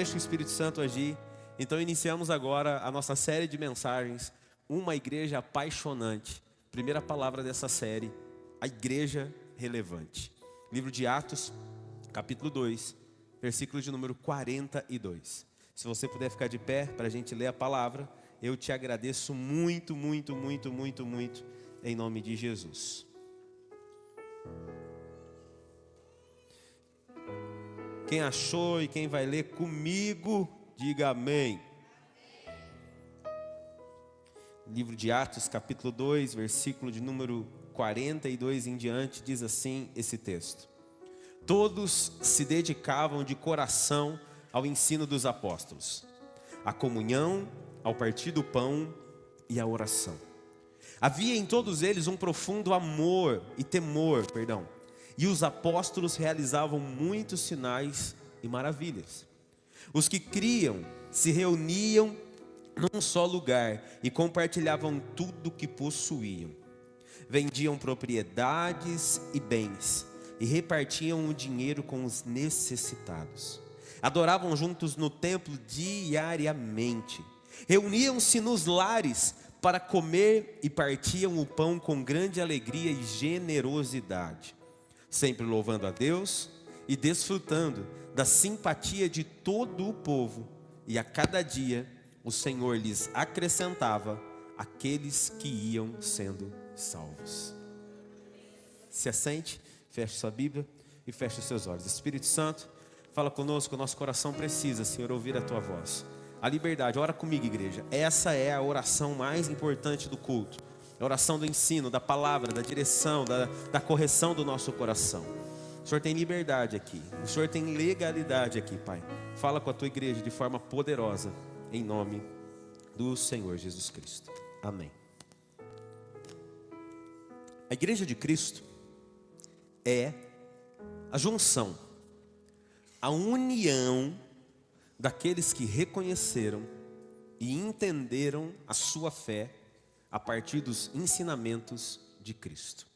Deixa o Espírito Santo agir. Então iniciamos agora a nossa série de mensagens, Uma Igreja Apaixonante. Primeira palavra dessa série, a Igreja Relevante. Livro de Atos, capítulo 2, versículo de número 42. Se você puder ficar de pé para a gente ler a palavra, eu te agradeço muito, em nome de Jesus. Quem achou e quem vai ler comigo, diga amém. Livro de Atos, capítulo 2, versículo de número 42 em diante, diz assim esse texto: Todos se dedicavam de coração ao ensino dos apóstolos, à comunhão, ao partir do pão e à oração. Havia em todos eles um profundo amor e temor, e os apóstolos realizavam muitos sinais e maravilhas. Os que criam se reuniam num só lugar e compartilhavam tudo o que possuíam. Vendiam propriedades e bens e repartiam o dinheiro com os necessitados. Adoravam juntos no templo diariamente. Reuniam-se nos lares para comer e partiam o pão com grande alegria e generosidade, sempre louvando a Deus e desfrutando da simpatia de todo o povo. E a cada dia o Senhor lhes acrescentava aqueles que iam sendo salvos. Se assente, feche sua Bíblia e feche os seus olhos. Espírito Santo, fala conosco, o nosso coração precisa, Senhor, ouvir a Tua voz. A liberdade, ora comigo, igreja. Essa é a oração mais importante do culto. A oração do ensino, da palavra, da direção, da correção do nosso coração. O Senhor tem liberdade aqui. O Senhor tem legalidade aqui, Pai. Fala com a Tua igreja de forma poderosa, em nome do Senhor Jesus Cristo. Amém. A igreja de Cristo é a junção, a união daqueles que reconheceram e entenderam a sua fé a partir dos ensinamentos de Cristo.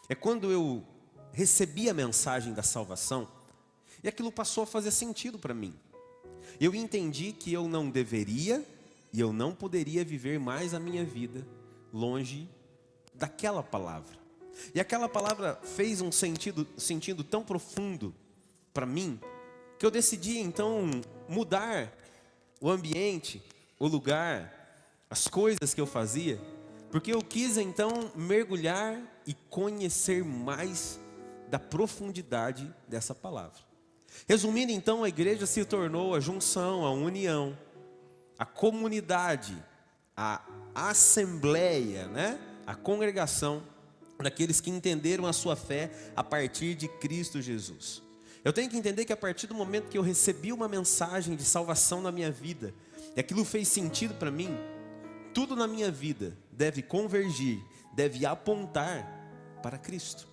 É quando eu recebi a mensagem da salvação e aquilo passou a fazer sentido para mim. Eu entendi que eu não deveria e eu não poderia viver mais a minha vida longe daquela palavra. E aquela palavra fez um sentido tão profundo para mim, que eu decidi então mudar o ambiente, o lugar, as coisas que eu fazia, porque eu quis então mergulhar e conhecer mais da profundidade dessa palavra. Resumindo então, a igreja se tornou a junção, a união, a comunidade, a assembleia, a congregação daqueles que entenderam a sua fé a partir de Cristo Jesus. Eu tenho que entender que a partir do momento que eu recebi uma mensagem de salvação na minha vida, e aquilo fez sentido para mim, tudo na minha vida deve convergir, deve apontar para Cristo.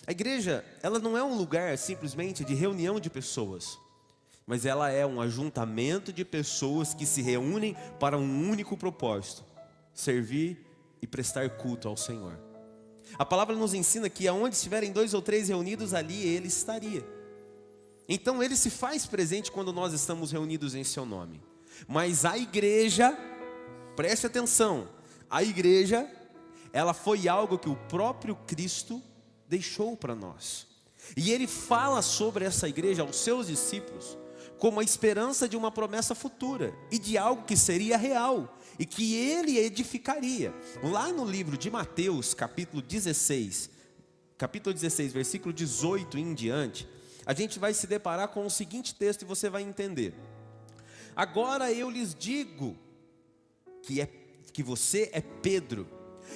A igreja, ela não é um lugar simplesmente de reunião de pessoas, mas ela é um ajuntamento de pessoas que se reúnem para um único propósito: servir e prestar culto ao Senhor. A palavra nos ensina que aonde estiverem 2 ou 3 reunidos, ali Ele estaria. Então Ele se faz presente quando nós estamos reunidos em seu nome. Mas a igreja, preste atenção, a igreja, ela foi algo que o próprio Cristo deixou para nós. E Ele fala sobre essa igreja aos seus discípulos como a esperança de uma promessa futura e de algo que seria real e que Ele edificaria. Lá no livro de Mateus, capítulo 16, versículo 18 em diante, a gente vai se deparar com o seguinte texto e você vai entender. Agora eu lhes digo que você é Pedro,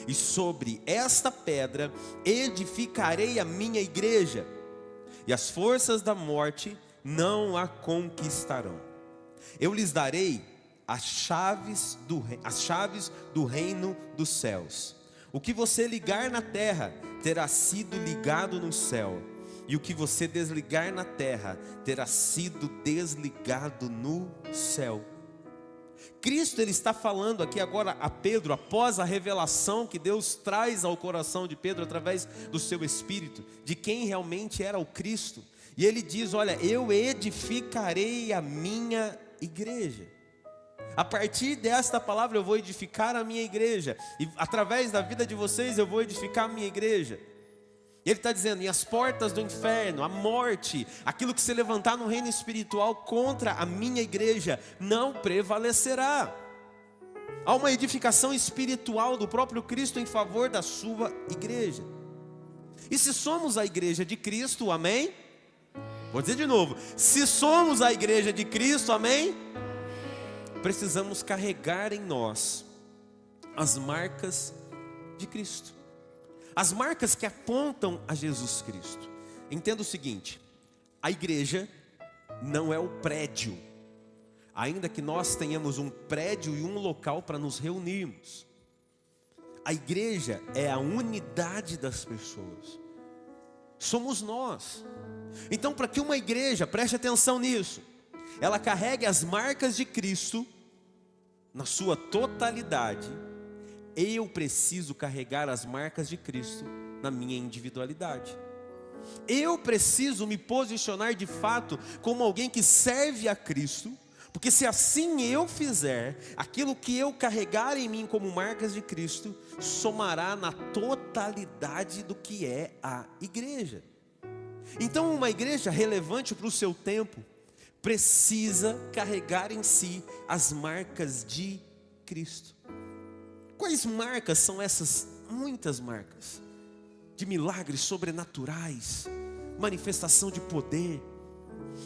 e sobre esta pedra edificarei a minha igreja, e as forças da morte não a conquistarão. Eu lhes darei as chaves do reino dos céus. O que você ligar na terra terá sido ligado no céu, e o que você desligar na terra terá sido desligado no céu. Cristo, Ele está falando aqui agora a Pedro, após a revelação que Deus traz ao coração de Pedro através do seu Espírito, de quem realmente era o Cristo. E ele diz, olha, eu edificarei a minha igreja. A partir desta palavra eu vou edificar a minha igreja. E através da vida de vocês eu vou edificar a minha igreja. E ele está dizendo, e as portas do inferno, a morte, aquilo que se levantar no reino espiritual contra a minha igreja, não prevalecerá. Há uma edificação espiritual do próprio Cristo em favor da sua igreja. E se somos a igreja de Cristo, amém? Vou dizer de novo, se somos a igreja de Cristo, amém? Precisamos carregar em nós as marcas de Cristo. As marcas que apontam a Jesus Cristo. Entenda o seguinte, a igreja não é o prédio. Ainda que nós tenhamos um prédio e um local para nos reunirmos. A igreja é a unidade das pessoas. Somos nós. Então, para que uma igreja, preste atenção nisso, ela carregue as marcas de Cristo na sua totalidade, eu preciso carregar as marcas de Cristo na minha individualidade. Eu preciso me posicionar de fato como alguém que serve a Cristo, porque se assim eu fizer, aquilo que eu carregar em mim como marcas de Cristo, somará na totalidade do que é a igreja. Então uma igreja relevante para o seu tempo, precisa carregar em si as marcas de Cristo. Quais marcas são essas? Muitas marcas. De milagres sobrenaturais, manifestação de poder.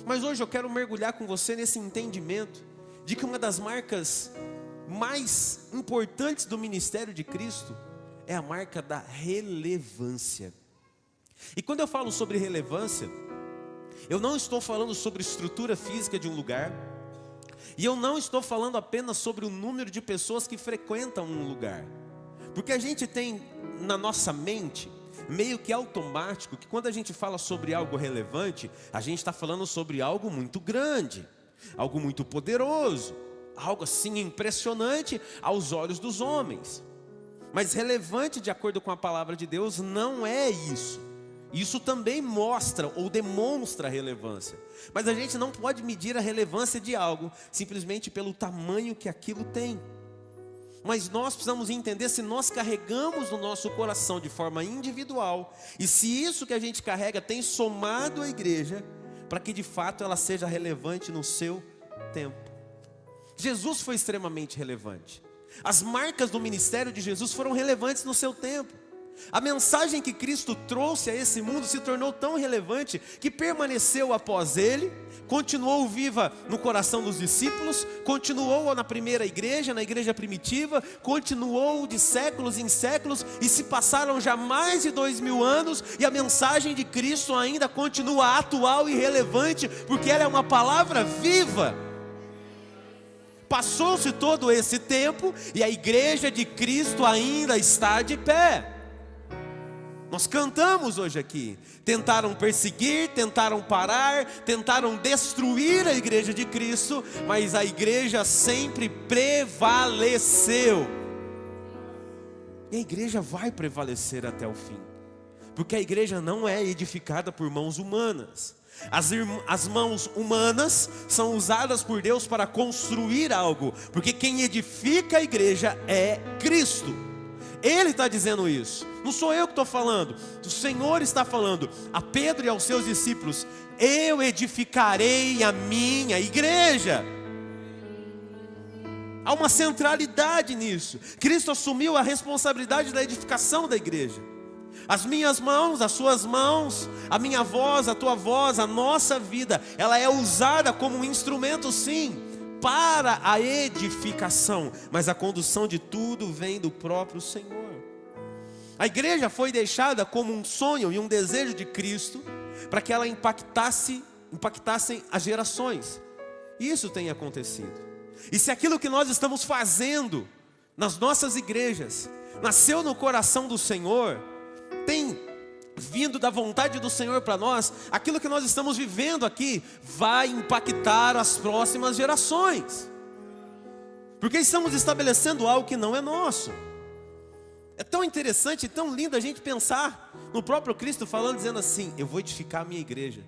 Mas hoje eu quero mergulhar com você nesse entendimento de que uma das marcas mais importantes do ministério de Cristo é a marca da relevância. E quando eu falo sobre relevância, eu não estou falando sobre estrutura física de um lugar, e eu não estou falando apenas sobre o número de pessoas que frequentam um lugar, porque a gente tem na nossa mente, meio que automático, que quando a gente fala sobre algo relevante, a gente está falando sobre algo muito grande, algo muito poderoso, algo assim impressionante aos olhos dos homens. Mas relevante de acordo com a palavra de Deus não é isso. Isso também mostra ou demonstra a relevância. Mas a gente não pode medir a relevância de algo simplesmente pelo tamanho que aquilo tem. Mas nós precisamos entender se nós carregamos no nosso coração de forma individual, e se isso que a gente carrega tem somado à igreja, para que de fato ela seja relevante no seu tempo. Jesus foi extremamente relevante. As marcas do ministério de Jesus foram relevantes no seu tempo. A mensagem que Cristo trouxe a esse mundo se tornou tão relevante que permaneceu após ele, continuou viva no coração dos discípulos, continuou na primeira igreja, na igreja primitiva, continuou de séculos em séculos, e se passaram já mais de 2000 anos, e a mensagem de Cristo ainda continua atual e relevante, porque ela é uma palavra viva. Passou-se todo esse tempo, e a igreja de Cristo ainda está de pé. Nós cantamos hoje aqui, tentaram perseguir, tentaram parar, tentaram destruir a igreja de Cristo, mas a igreja sempre prevaleceu. E a igreja vai prevalecer até o fim, porque a igreja não é edificada por mãos humanas. As mãos humanas são usadas por Deus para construir algo, porque quem edifica a igreja é Cristo. Ele está dizendo isso, não sou eu que estou falando, o Senhor está falando a Pedro e aos seus discípulos: eu edificarei a minha igreja. Há uma centralidade nisso. Cristo assumiu a responsabilidade da edificação da igreja. As minhas mãos, as suas mãos, a minha voz, a tua voz, a nossa vida, ela é usada como um instrumento, sim, para a edificação, mas a condução de tudo vem do próprio Senhor. A igreja foi deixada como um sonho e um desejo de Cristo, para que ela impactassem as gerações. Isso tem acontecido. E se aquilo que nós estamos fazendo nas nossas igrejas nasceu no coração do Senhor, tem vindo da vontade do Senhor para nós, aquilo que nós estamos vivendo aqui vai impactar as próximas gerações, porque estamos estabelecendo algo que não é nosso. É tão interessante e tão lindo a gente pensar no próprio Cristo falando, dizendo assim: eu vou edificar a minha igreja.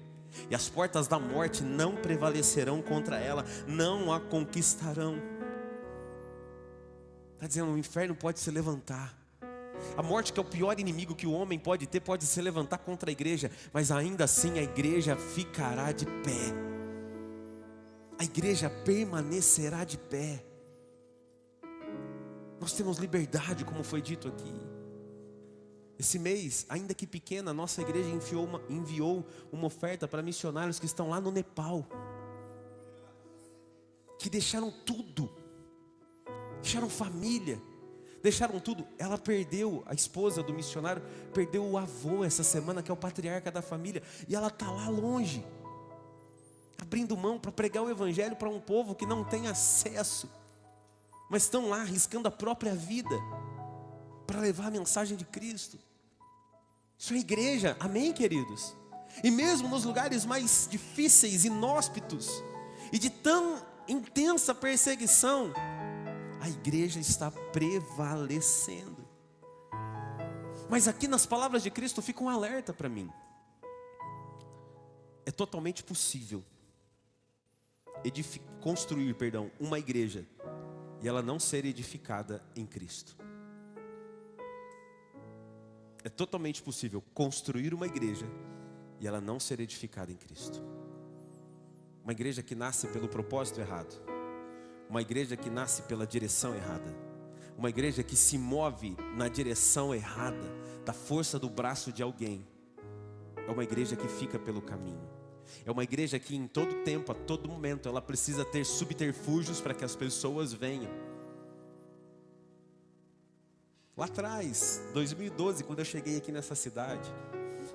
e as portas da morte não prevalecerão contra ela, não a conquistarão. Está dizendo, o inferno pode se levantar. A morte, que é o pior inimigo que o homem pode ter, pode se levantar contra a igreja, mas ainda assim a igreja ficará de pé. A igreja permanecerá de pé. Nós temos liberdade, como foi dito aqui. Esse mês, ainda que pequena, a nossa igreja enviou uma oferta para missionários que estão lá no Nepal, que deixaram tudo, deixaram família, deixaram tudo. Ela perdeu, a esposa do missionário perdeu o avô essa semana, que é o patriarca da família, e ela está lá longe, abrindo mão para pregar o evangelho para um povo que não tem acesso, mas estão lá arriscando a própria vida para levar a mensagem de Cristo. Isso é igreja, amém, queridos? E mesmo nos lugares mais difíceis, inóspitos e de tão intensa perseguição, a igreja está prevalecendo. Mas aqui nas palavras de Cristo fica um alerta para mim. É totalmente possível construir uma igreja e ela não ser edificada em Cristo. É totalmente possível construir uma igreja e ela não ser edificada em Cristo. Uma igreja que nasce pelo propósito errado. Uma igreja que nasce pela direção errada. Uma igreja que se move na direção errada, da força do braço de alguém. É uma igreja que fica pelo caminho. É uma igreja que em todo tempo, a todo momento, ela precisa ter subterfúgios para que as pessoas venham. Lá atrás, 2012, quando eu cheguei aqui nessa cidade,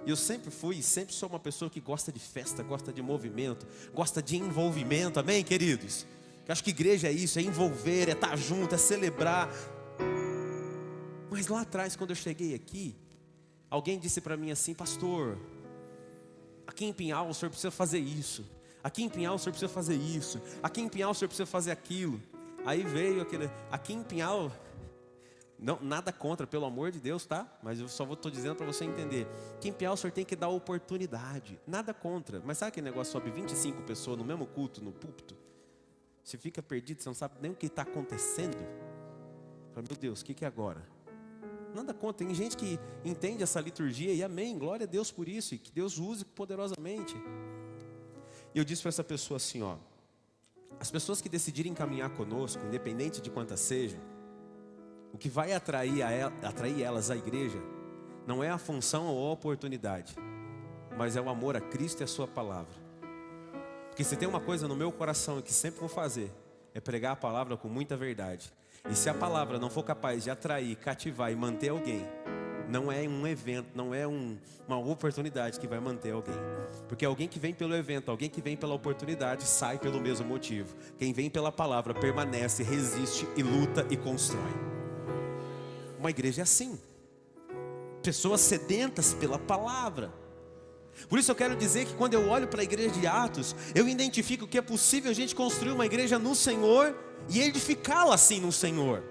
eu sempre fui e sempre sou uma pessoa que gosta de festa, gosta de movimento, gosta de envolvimento, amém, queridos? Eu acho que igreja é isso, é envolver, é estar junto, é celebrar. Mas lá atrás, quando eu cheguei aqui, alguém disse para mim assim: pastor, aqui em Pinhal o senhor precisa fazer isso, aqui em Pinhal o senhor precisa fazer isso, aqui em Pinhal o senhor precisa fazer aquilo. Aí veio aquele, aqui em Pinhal, não, nada contra, pelo amor de Deus, tá? Mas eu só estou dizendo para você entender. Aqui em Pinhal o senhor tem que dar oportunidade, nada contra. Mas sabe aquele negócio, sobe 25 pessoas no mesmo culto, no púlpito? Você fica perdido, você não sabe nem o que está acontecendo. Fala, meu Deus, o que é agora? Nada contra, tem gente que entende essa liturgia e amém, glória a Deus por isso, e que Deus use poderosamente. E eu disse para essa pessoa assim, ó, as pessoas que decidirem caminhar conosco, independente de quantas sejam, o que vai atrair elas à igreja, não é a função ou a oportunidade, mas é o amor a Cristo e a sua palavra. Porque se tem uma coisa no meu coração e que sempre vou fazer, é pregar a palavra com muita verdade. E se a palavra não for capaz de atrair, cativar e manter alguém, não é um evento, não é uma oportunidade que vai manter alguém. Porque alguém que vem pelo evento, alguém que vem pela oportunidade, sai pelo mesmo motivo. Quem vem pela palavra permanece, resiste e luta e constrói. Uma igreja é assim. Pessoas sedentas pela palavra. Por isso eu quero dizer que quando eu olho para a igreja de Atos, eu identifico que é possível a gente construir uma igreja no Senhor e edificá-la assim no Senhor.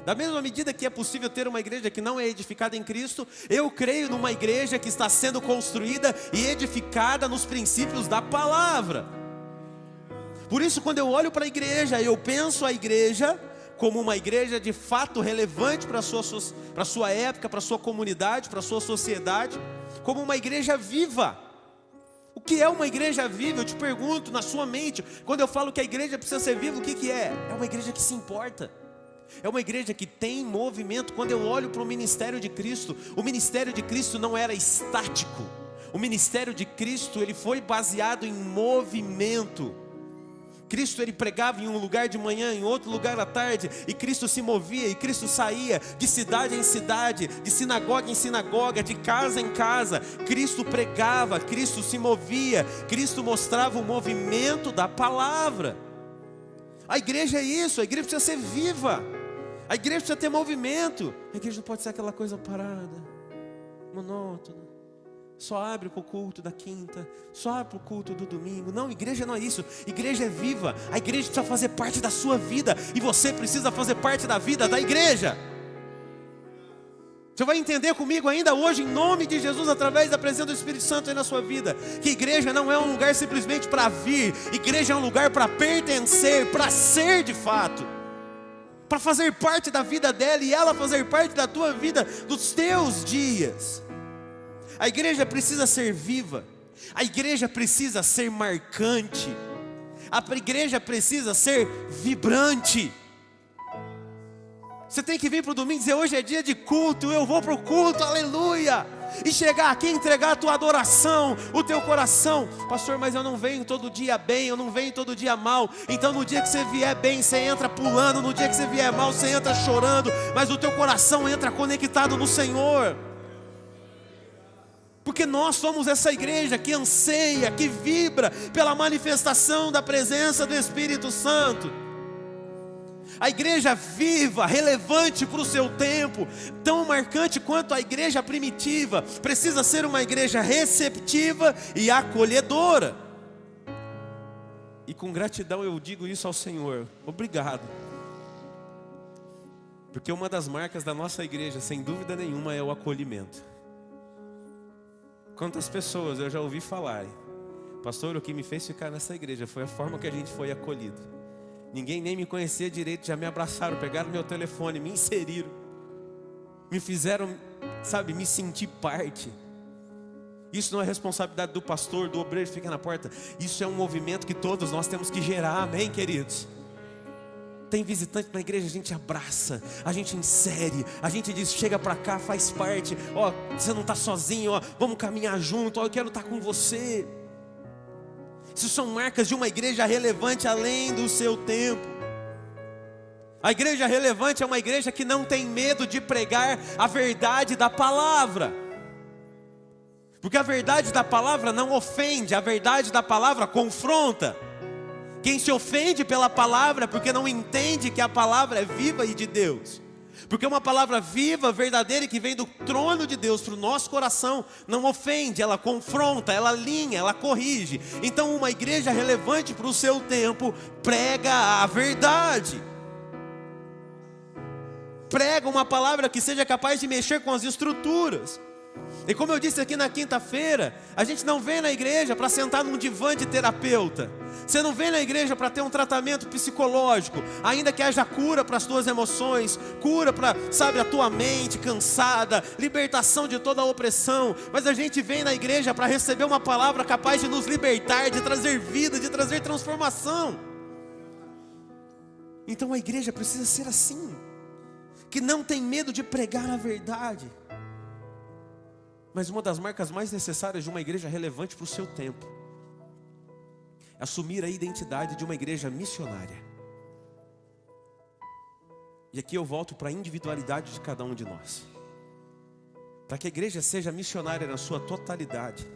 Da mesma medida que é possível ter uma igreja que não é edificada em Cristo, eu creio numa igreja que está sendo construída e edificada nos princípios da palavra. Por isso quando eu olho para a igreja, eu penso a igreja como uma igreja de fato relevante para a sua época, para a sua comunidade, para a sua sociedade, como uma igreja viva. O que é uma igreja viva? Eu te pergunto na sua mente, quando eu falo que a igreja precisa ser viva, o que é? É uma igreja que se importa. É uma igreja que tem movimento. Quando eu olho para o ministério de Cristo, o ministério de Cristo não era estático. O ministério de Cristo, ele foi baseado em movimento. Cristo, ele pregava em um lugar de manhã, em outro lugar à tarde, e Cristo se movia, e Cristo saía de cidade em cidade, de sinagoga em sinagoga, de casa em casa. Cristo pregava, Cristo se movia, Cristo mostrava o movimento da palavra. A igreja é isso, a igreja precisa ser viva, a igreja precisa ter movimento. A igreja não pode ser aquela coisa parada, monótona. Só abre para o culto da quinta, só abre para o culto do domingo. Não, igreja não é isso. Igreja é viva. A igreja precisa fazer parte da sua vida. E você precisa fazer parte da vida da igreja. Você vai entender comigo ainda hoje, em nome de Jesus, através da presença do Espírito Santo aí na sua vida, que igreja não é um lugar simplesmente para vir, igreja é um lugar para pertencer, para ser de fato, para fazer parte da vida dela e ela fazer parte da tua vida, dos teus dias. A igreja precisa ser viva, a igreja precisa ser marcante, a igreja precisa ser vibrante. Você tem que vir para o domingo e dizer: hoje é dia de culto, eu vou para o culto, aleluia. E chegar aqui e entregar a tua adoração, o teu coração. Pastor, mas eu não venho todo dia bem, eu não venho todo dia mal. Então no dia que você vier bem, você entra pulando. No dia que você vier mal, você entra chorando. Mas o teu coração entra conectado no Senhor. Porque nós somos essa igreja que anseia, que vibra pela manifestação da presença do Espírito Santo. A igreja viva, relevante para o seu tempo, tão marcante quanto a igreja primitiva, precisa ser uma igreja receptiva e acolhedora. E com gratidão eu digo isso ao Senhor: obrigado. Porque uma das marcas da nossa igreja, sem dúvida nenhuma, é o acolhimento. Quantas pessoas eu já ouvi falarem: pastor, o que me fez ficar nessa igreja foi a forma que a gente foi acolhido. Ninguém nem me conhecia direito, já me abraçaram, pegaram meu telefone, me inseriram, me fizeram, sabe, me sentir parte. Isso não é responsabilidade do pastor, do obreiro que fica na porta. Isso é um movimento que todos nós temos que gerar, amém, queridos? Tem visitante na igreja, a gente abraça, a gente insere, a gente diz: chega pra cá, faz parte, ó, você não está sozinho, ó, vamos caminhar junto, ó, eu quero estar com você. Isso são marcas de uma igreja relevante além do seu tempo. A igreja relevante é uma igreja que não tem medo de pregar a verdade da palavra. Porque a verdade da palavra não ofende, a verdade da palavra confronta. Quem se ofende pela palavra é porque não entende que a palavra é viva e de Deus. Porque uma palavra viva, verdadeira e que vem do trono de Deus para o nosso coração, não ofende, ela confronta, ela alinha, ela corrige. Então uma igreja relevante para o seu tempo prega a verdade. Prega uma palavra que seja capaz de mexer com as estruturas. E como eu disse aqui na quinta-feira, a gente não vem na igreja para sentar num divã de terapeuta. Você não vem na igreja para ter um tratamento psicológico, ainda que haja cura para as tuas emoções, cura para, sabe, a tua mente cansada, libertação de toda a opressão. Mas a gente vem na igreja para receber uma palavra capaz de nos libertar, de trazer vida, de trazer transformação. Então a igreja precisa ser assim, que não tem medo de pregar a verdade. Mas uma das marcas mais necessárias de uma igreja relevante para o seu tempo é assumir a identidade de uma igreja missionária. E aqui eu volto para a individualidade de cada um de nós. Para que a igreja seja missionária na sua totalidade,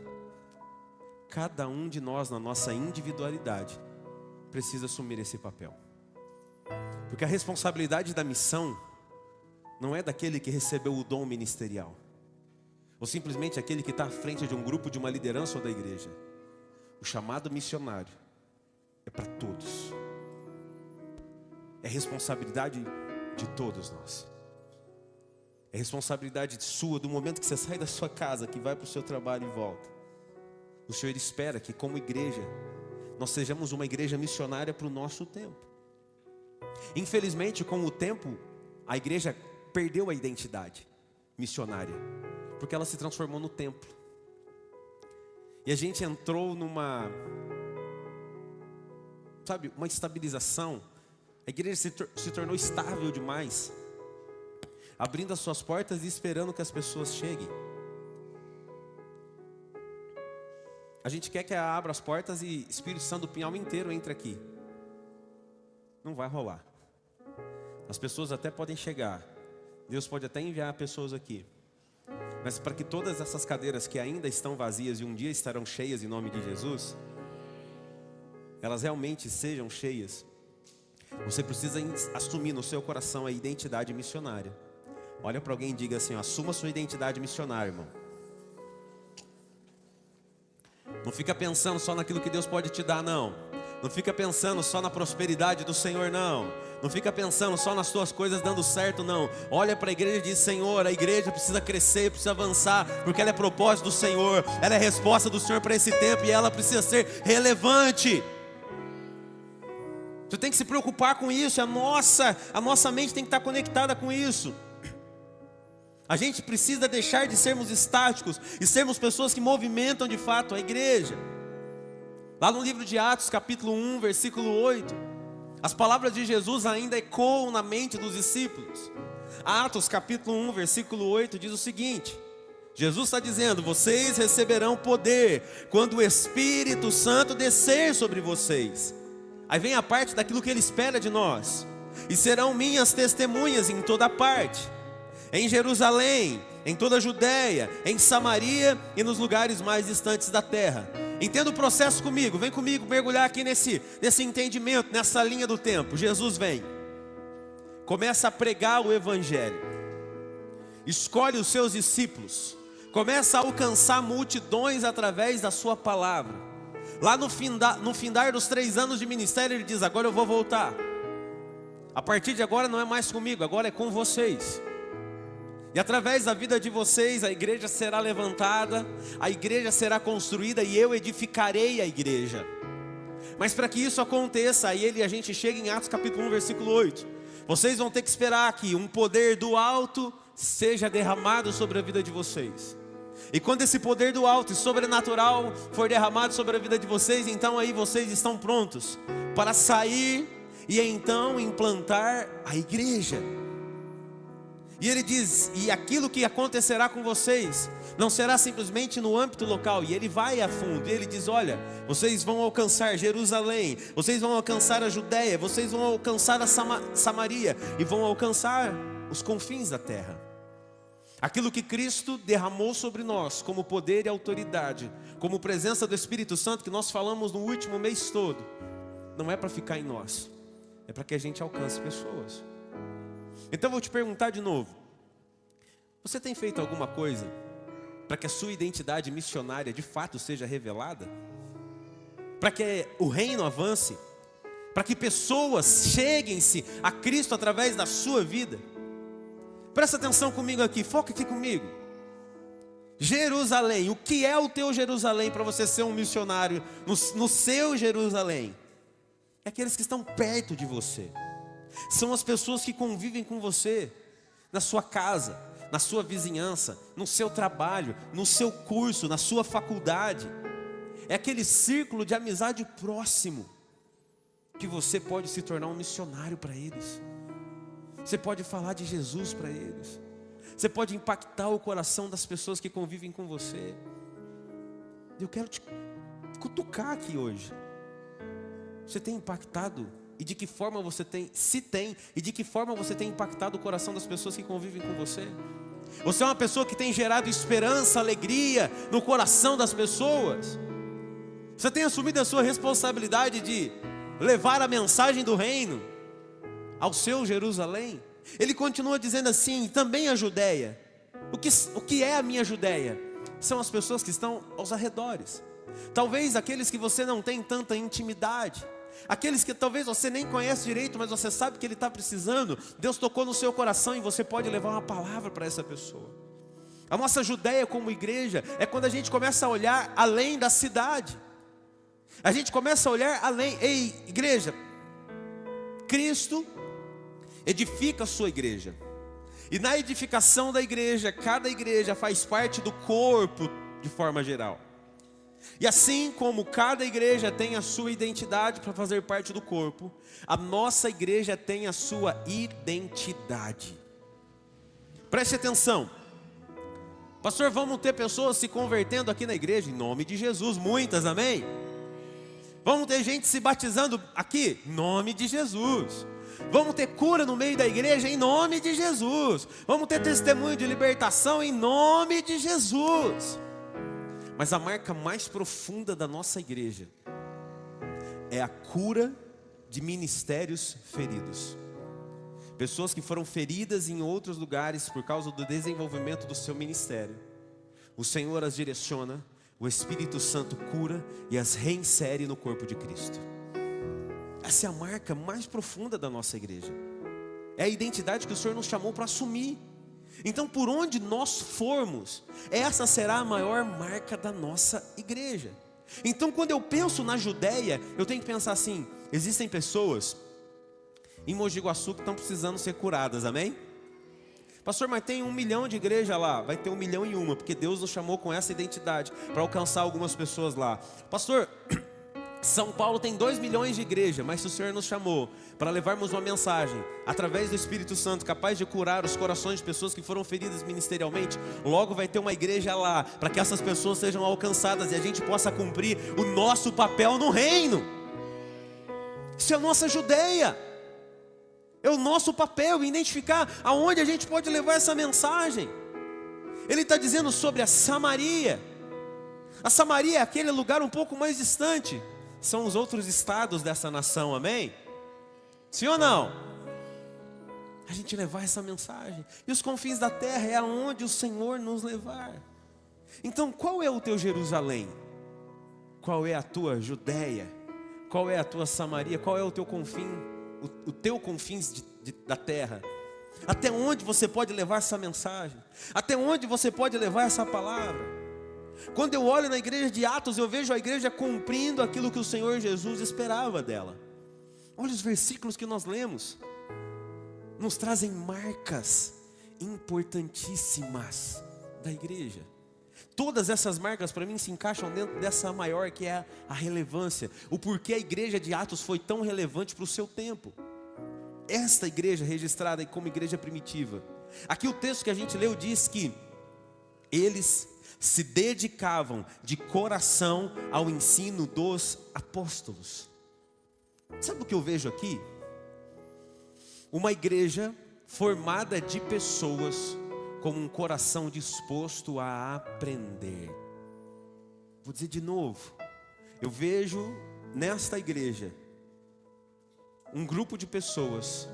cada um de nós, na nossa individualidade, precisa assumir esse papel. Porque a responsabilidade da missão não é daquele que recebeu o dom ministerial, ou simplesmente aquele que está à frente de um grupo, de uma liderança ou da igreja. O chamado missionário é para todos. É responsabilidade de todos nós. É responsabilidade sua, do momento que você sai da sua casa, que vai para o seu trabalho e volta. O Senhor espera que, como igreja, nós sejamos uma igreja missionária para o nosso tempo. Infelizmente, com o tempo, a igreja perdeu a identidade missionária, porque ela se transformou no templo. E a gente entrou numa, sabe, uma estabilização. A igreja se tornou estável demais, abrindo as suas portas e esperando que as pessoas cheguem. A gente quer que ela abra as portas e Espírito Santo do Pinhal inteiro entre aqui. Não vai rolar. As pessoas até podem chegar, Deus pode até enviar pessoas aqui, mas para que todas essas cadeiras que ainda estão vazias e um dia estarão cheias em nome de Jesus, elas realmente sejam cheias, você precisa assumir no seu coração a identidade missionária. Olha para alguém e diga assim: assuma a sua identidade missionária, irmão. Não fica pensando só naquilo que Deus pode te dar, não. Não fica pensando só na prosperidade do Senhor, não. Não fica pensando só nas tuas coisas dando certo, não. Olha para a igreja e diz: Senhor, a igreja precisa crescer, precisa avançar, porque ela é propósito do Senhor, ela é resposta do Senhor para esse tempo, e ela precisa ser relevante. Você tem que se preocupar com isso. A nossa mente tem que estar conectada com isso. A gente precisa deixar de sermos estáticos e sermos pessoas que movimentam de fato a igreja. Lá no livro de Atos, capítulo 1, versículo 8, as palavras de Jesus ainda ecoam na mente dos discípulos. Atos, capítulo 1, versículo 8, diz o seguinte: Jesus está dizendo: vocês receberão poder quando o Espírito Santo descer sobre vocês. Aí vem a parte daquilo que Ele espera de nós. E serão minhas testemunhas em toda parte, em Jerusalém, em toda a Judéia, em Samaria e nos lugares mais distantes da terra. Entenda o processo comigo, vem comigo mergulhar aqui nesse entendimento, nessa linha do tempo. Jesus vem, começa a pregar o Evangelho, escolhe os seus discípulos, começa a alcançar multidões através da sua palavra. Lá no findar dos 3 anos de ministério, Ele diz: agora eu vou voltar. A partir de agora não é mais comigo, agora é com vocês. E através da vida de vocês, a igreja será levantada, a igreja será construída e eu edificarei a igreja. Mas para que isso aconteça, aí a gente chega em Atos capítulo 1, versículo 8. Vocês vão ter que esperar que um poder do alto seja derramado sobre a vida de vocês. E quando esse poder do alto e sobrenatural for derramado sobre a vida de vocês, então aí vocês estão prontos para sair e então implantar a igreja. E Ele diz: e aquilo que acontecerá com vocês não será simplesmente no âmbito local. E Ele vai a fundo, e Ele diz: olha, vocês vão alcançar Jerusalém, vocês vão alcançar a Judéia, vocês vão alcançar a Samaria, e vão alcançar os confins da terra. Aquilo que Cristo derramou sobre nós como poder e autoridade, como presença do Espírito Santo, que nós falamos no último mês todo, não é para ficar em nós, é para que a gente alcance pessoas. Então eu vou te perguntar de novo: você tem feito alguma coisa para que a sua identidade missionária de fato seja revelada? Para que o reino avance? Para que pessoas cheguem-se a Cristo através da sua vida? Presta atenção comigo aqui, foca aqui comigo. Jerusalém, o que é o teu Jerusalém para você ser um missionário no seu Jerusalém? É aqueles que estão perto de você. São as pessoas que convivem com você, na sua casa, na sua vizinhança, no seu trabalho, no seu curso, na sua faculdade. É aquele círculo de amizade próximo, que você pode se tornar um missionário para eles. Você pode falar de Jesus para eles. Você pode impactar o coração das pessoas que convivem com você. Eu quero te cutucar aqui hoje. Você tem impactado? E de que forma você tem, se tem, e de que forma você tem impactado o coração das pessoas que convivem com você? Você é uma pessoa que tem gerado esperança, alegria no coração das pessoas? Você tem assumido a sua responsabilidade de levar a mensagem do reino ao seu Jerusalém? Ele continua dizendo assim: também a Judéia. O que é a minha Judéia? São as pessoas que estão aos arredores. Talvez aqueles que você não tem tanta intimidade, aqueles que talvez você nem conhece direito, mas você sabe que ele está precisando. Deus tocou no seu coração e você pode levar uma palavra para essa pessoa. A nossa Judéia como igreja é quando a gente começa a olhar além da cidade. A gente começa a olhar além. Ei, igreja, Cristo edifica a sua igreja. E na edificação da igreja, cada igreja faz parte do corpo de forma geral. E assim como cada igreja tem a sua identidade para fazer parte do corpo, a nossa igreja tem a sua identidade. Preste atenção. Pastor, vamos ter pessoas se convertendo aqui na igreja? Em nome de Jesus, muitas, amém? Vamos ter gente se batizando aqui? Em nome de Jesus. Vamos ter cura no meio da igreja? Em nome de Jesus. Vamos ter testemunho de libertação? Em nome de Jesus. Mas a marca mais profunda da nossa igreja é a cura de ministérios feridos. Pessoas que foram feridas em outros lugares por causa do desenvolvimento do seu ministério. O Senhor as direciona, o Espírito Santo cura e as reinsere no corpo de Cristo. Essa é a marca mais profunda da nossa igreja. É a identidade que o Senhor nos chamou para assumir. Então, por onde nós formos, essa será a maior marca da nossa igreja. Então, quando eu penso na Judéia, eu tenho que pensar assim: existem pessoas em Mogi Guaçu que estão precisando ser curadas, amém? Pastor, mas tem 1 milhão de igreja lá. Vai ter 1.000.001, porque Deus nos chamou com essa identidade para alcançar algumas pessoas lá. Pastor, São Paulo tem 2 milhões de igreja, mas se o Senhor nos chamou para levarmos uma mensagem através do Espírito Santo capaz de curar os corações de pessoas que foram feridas ministerialmente, logo vai ter uma igreja lá para que essas pessoas sejam alcançadas e a gente possa cumprir o nosso papel no reino. Isso é a nossa Judéia. É o nosso papel, identificar aonde a gente pode levar essa mensagem. Ele está dizendo sobre a Samaria. A Samaria é aquele lugar um pouco mais distante. São os outros estados dessa nação, amém? Sim ou não? A gente levar essa mensagem. E os confins da terra é aonde o Senhor nos levar. Então, qual é o teu Jerusalém? Qual é a tua Judéia? Qual é a tua Samaria? Qual é o teu confim? O teu confins da terra? Até onde você pode levar essa mensagem? Até onde você pode levar essa palavra? Quando eu olho na igreja de Atos, eu vejo a igreja cumprindo aquilo que o Senhor Jesus esperava dela. Olha os versículos que nós lemos. Nos trazem marcas importantíssimas da igreja. Todas essas marcas para mim se encaixam dentro dessa maior que é a relevância. O porquê a igreja de Atos foi tão relevante para o seu tempo. Esta igreja registrada como igreja primitiva. Aqui o texto que a gente leu diz que eles se dedicavam de coração ao ensino dos apóstolos. Sabe o que eu vejo aqui? Uma igreja formada de pessoas com um coração disposto a aprender. Vou dizer de novo. Eu vejo nesta igreja um grupo de pessoas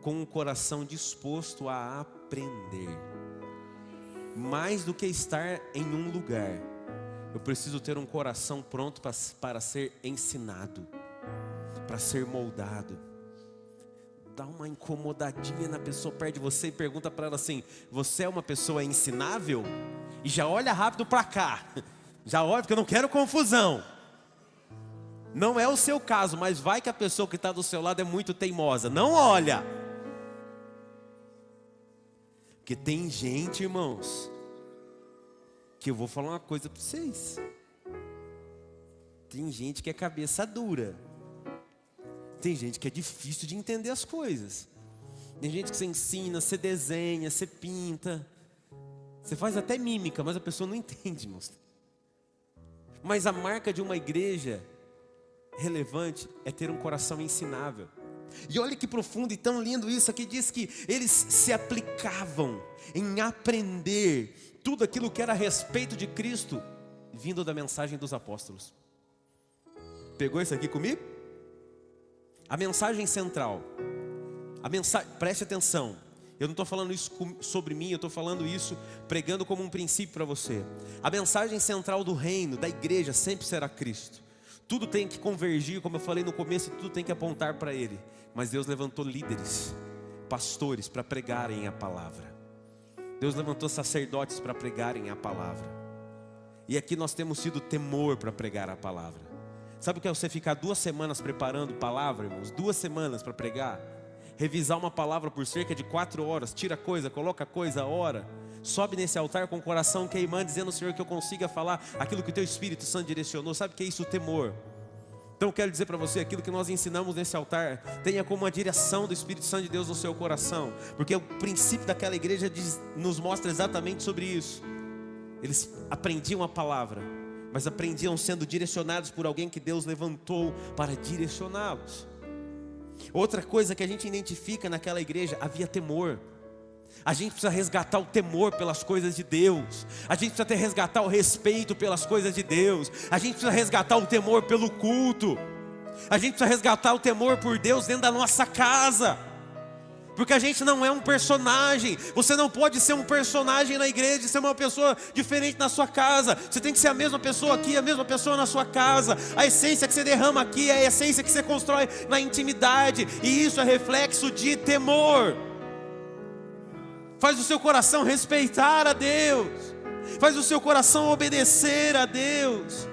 com um coração disposto a aprender. Mais do que estar em um lugar, eu preciso ter um coração pronto para ser ensinado, para ser moldado. Dá uma incomodadinha na pessoa perto de você e pergunta para ela assim: você é uma pessoa ensinável? E já olha rápido para cá. Já olha, porque eu não quero confusão. Não é o seu caso, mas vai que a pessoa que está do seu lado é muito teimosa. Não olha. Porque tem gente, irmãos, que eu vou falar uma coisa para vocês. Tem gente que é cabeça dura. Tem gente que é difícil de entender as coisas. Tem gente que você ensina, você desenha, você pinta. Você faz até mímica, mas a pessoa não entende, irmãos. Mas a marca de uma igreja relevante é ter um coração ensinável. E olha que profundo e tão lindo isso. Aqui diz que eles se aplicavam em aprender tudo aquilo que era a respeito de Cristo, vindo da mensagem dos apóstolos. Pegou isso aqui comigo? A mensagem central. Preste atenção. Eu não estou falando isso sobre mim, eu estou falando isso pregando como um princípio para você. A mensagem central do reino, da igreja, sempre será Cristo. Tudo tem que convergir, como eu falei no começo, tudo tem que apontar para Ele. Mas Deus levantou líderes, pastores para pregarem a palavra. Deus levantou sacerdotes para pregarem a palavra. E aqui nós temos sido temor para pregar a palavra. Sabe o que é você ficar 2 semanas preparando palavra, irmãos? 2 semanas para pregar. Revisar uma palavra por cerca de 4 horas. Tira coisa, coloca coisa, ora. Sobe nesse altar com o coração queimando, dizendo: Senhor, que eu consiga falar aquilo que o Teu Espírito Santo direcionou. Sabe o que é isso? O temor. Então eu quero dizer para você, aquilo que nós ensinamos nesse altar, tenha como uma direção do Espírito Santo de Deus no seu coração. Porque o princípio daquela igreja nos mostra exatamente sobre isso. Eles aprendiam a palavra, mas aprendiam sendo direcionados por alguém que Deus levantou para direcioná-los. Outra coisa que a gente identifica naquela igreja, havia temor. A gente precisa resgatar o temor pelas coisas de Deus. A gente precisa resgatar o respeito pelas coisas de Deus. A gente precisa resgatar o temor pelo culto. A gente precisa resgatar o temor por Deus dentro da nossa casa. porque a gente não é um personagem. Você não pode ser um personagem na igreja, ser uma pessoa diferente na sua casa. Você tem que ser a mesma pessoa aqui, a mesma pessoa na sua casa. A essência que você derrama aqui é a essência que você constrói na intimidade, e isso é reflexo de temor. Faz o seu coração respeitar a Deus, faz o seu coração obedecer a Deus.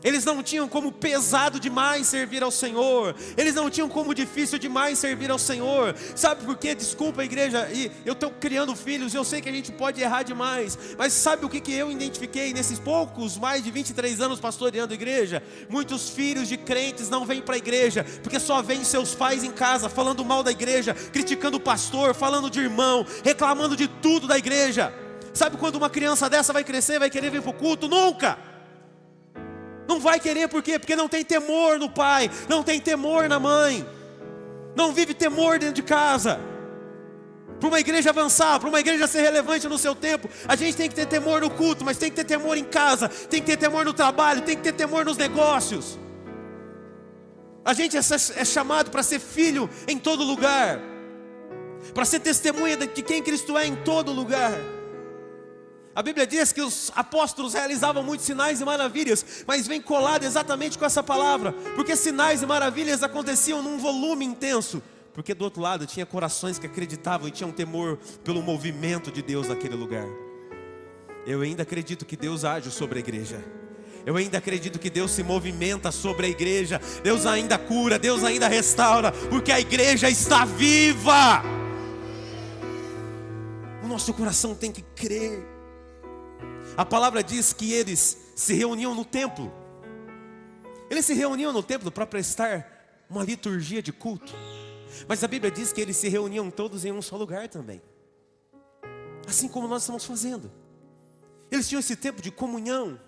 Eles não tinham como pesado demais servir ao Senhor. Eles não tinham como difícil demais servir ao Senhor. Sabe por quê? Desculpa, igreja, e eu estou criando filhos, eu sei que a gente pode errar demais, mas sabe o que eu identifiquei nesses poucos, mais de 23 anos pastoreando igreja? Muitos filhos de crentes não vêm para a igreja, porque só vêm seus pais em casa, falando mal da igreja, criticando o pastor, falando de irmão, reclamando de tudo da igreja. Sabe quando uma criança dessa vai crescer, vai querer vir para o culto? Nunca! Não vai querer, por quê? Porque não tem temor no pai, não tem temor na mãe, não vive temor dentro de casa. Para uma igreja avançar, para uma igreja ser relevante no seu tempo, a gente tem que ter temor no culto, mas tem que ter temor em casa, tem que ter temor no trabalho, tem que ter temor nos negócios. A gente é chamado para ser filho em todo lugar, para ser testemunha de quem Cristo é em todo lugar. A Bíblia diz que os apóstolos realizavam muitos sinais e maravilhas, mas vem colado exatamente com essa palavra, porque sinais e maravilhas aconteciam num volume intenso, porque do outro lado tinha corações que acreditavam e tinham temor pelo movimento de Deus naquele lugar. Eu ainda acredito que Deus age sobre a igreja. Eu ainda acredito que Deus se movimenta sobre a igreja. Deus ainda cura, Deus ainda restaura, porque a igreja está viva. O nosso coração tem que crer. A palavra diz que eles se reuniam no templo. Eles se reuniam no templo para prestar uma liturgia de culto. Mas a Bíblia diz que eles se reuniam todos em um só lugar também. Assim como nós estamos fazendo. Eles tinham esse tempo de comunhão.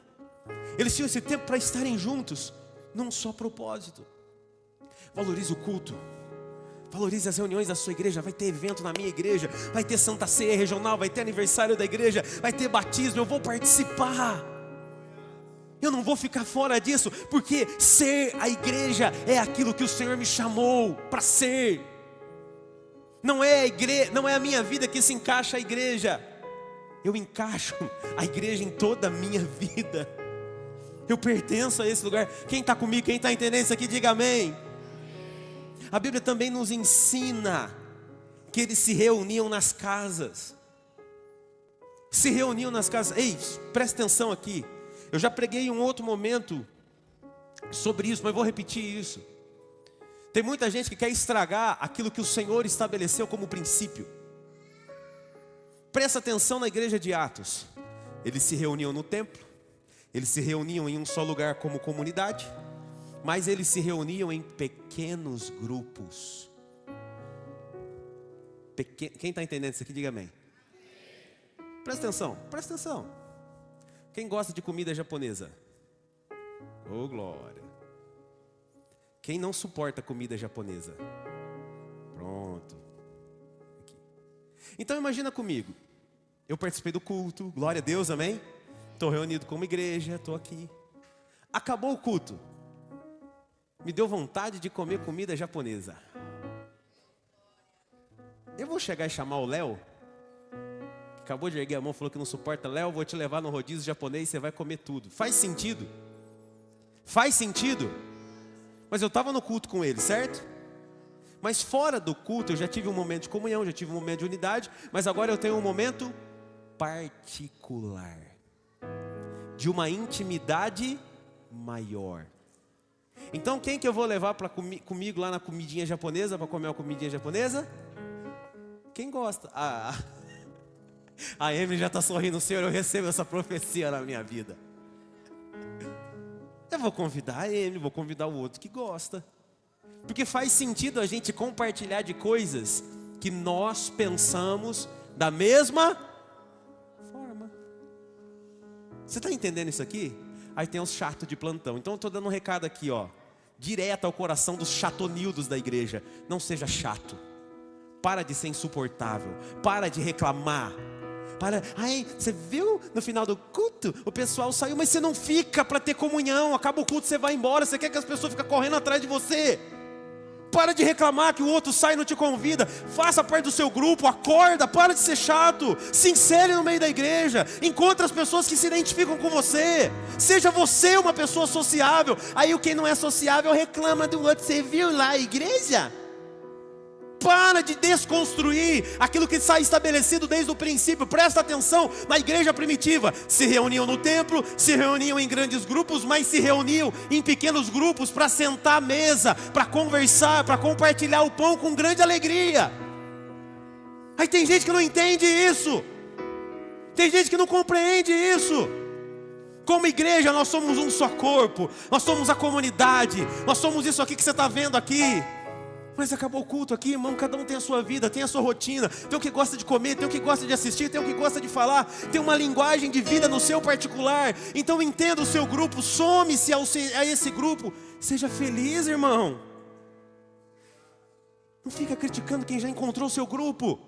Eles tinham esse tempo para estarem juntos num só propósito. Valorize o culto. Valorize as reuniões da sua igreja. Vai ter evento na minha igreja, vai ter Santa Ceia regional, vai ter aniversário da igreja, vai ter batismo, eu vou participar. Eu não vou ficar fora disso, porque ser a igreja é aquilo que o Senhor me chamou para ser. Não é a minha vida que se encaixa a igreja. Eu encaixo a igreja em toda a minha vida. Eu pertenço a esse lugar. Quem está comigo, quem está entendendo isso aqui, diga amém. A Bíblia também nos ensina que eles se reuniam nas casas. Se reuniam nas casas. Ei, presta atenção aqui. Eu já preguei em um outro momento sobre isso, mas vou repetir isso. Tem muita gente que quer estragar aquilo que o Senhor estabeleceu como princípio. Presta atenção na igreja de Atos. Eles se reuniam no templo. Eles se reuniam em um só lugar como comunidade. Mas eles se reuniam em pequenos grupos. Quem está entendendo isso aqui, diga amém. Presta atenção, presta atenção. Quem gosta de comida japonesa? Oh, glória. Quem não suporta comida japonesa? Pronto. Aqui. Então imagina comigo. Eu participei do culto, glória a Deus, amém? Estou reunido como igreja, estou aqui. Acabou o culto. Me deu vontade de comer comida japonesa. Eu vou chegar e chamar o Léo, que acabou de erguer a mão, falou que não suporta. Léo, vou te levar no rodízio japonês, você vai comer tudo. Faz sentido? Faz sentido? Mas eu estava no culto com ele, certo? Mas fora do culto eu já tive um momento de comunhão, já tive um momento de unidade, mas agora eu tenho um momento particular, de uma intimidade maior. Então quem que eu vou levar comigo lá na comidinha japonesa, para comer uma comidinha japonesa? Quem gosta? A Emily já está sorrindo. Senhor, eu recebo essa profecia na minha vida. Eu vou convidar a Emily, vou convidar o outro que gosta. Porque faz sentido a gente compartilhar de coisas que nós pensamos da mesma forma. Você está entendendo isso aqui? Aí tem uns chatos de plantão. Então eu estou dando um recado aqui, ó, direto ao coração dos chatonildos da igreja. Não seja chato. Para de ser insuportável. Para de reclamar. Ai, você viu no final do culto? O pessoal saiu, mas você não fica para ter comunhão. Acaba o culto, você vai embora. Você quer que as pessoas fiquem correndo atrás de você. Para de reclamar que o outro sai e não te convida. Faça parte do seu grupo, acorda, para de ser chato. Se insere no meio da igreja. Encontre as pessoas que se identificam com você. Seja você uma pessoa sociável. Aí quem não é sociável reclama do outro. Você viu lá a igreja? Para de desconstruir aquilo que está estabelecido desde o princípio. Presta atenção, na igreja primitiva se reuniam no templo, se reuniam em grandes grupos, mas se reuniam em pequenos grupos para sentar à mesa, para conversar, para compartilhar o pão com grande alegria. Aí tem gente que não entende isso, tem gente que não compreende isso. Como igreja nós somos um só corpo, nós somos a comunidade, nós somos isso aqui que você está vendo aqui. Mas acabou o culto aqui, irmão, cada um tem a sua vida, tem a sua rotina. Tem o que gosta de comer, tem o que gosta de assistir, tem o que gosta de falar. Tem uma linguagem de vida no seu particular. Então entenda o seu grupo, some-se a esse grupo. Seja feliz, irmão. Não fica criticando quem já encontrou o seu grupo.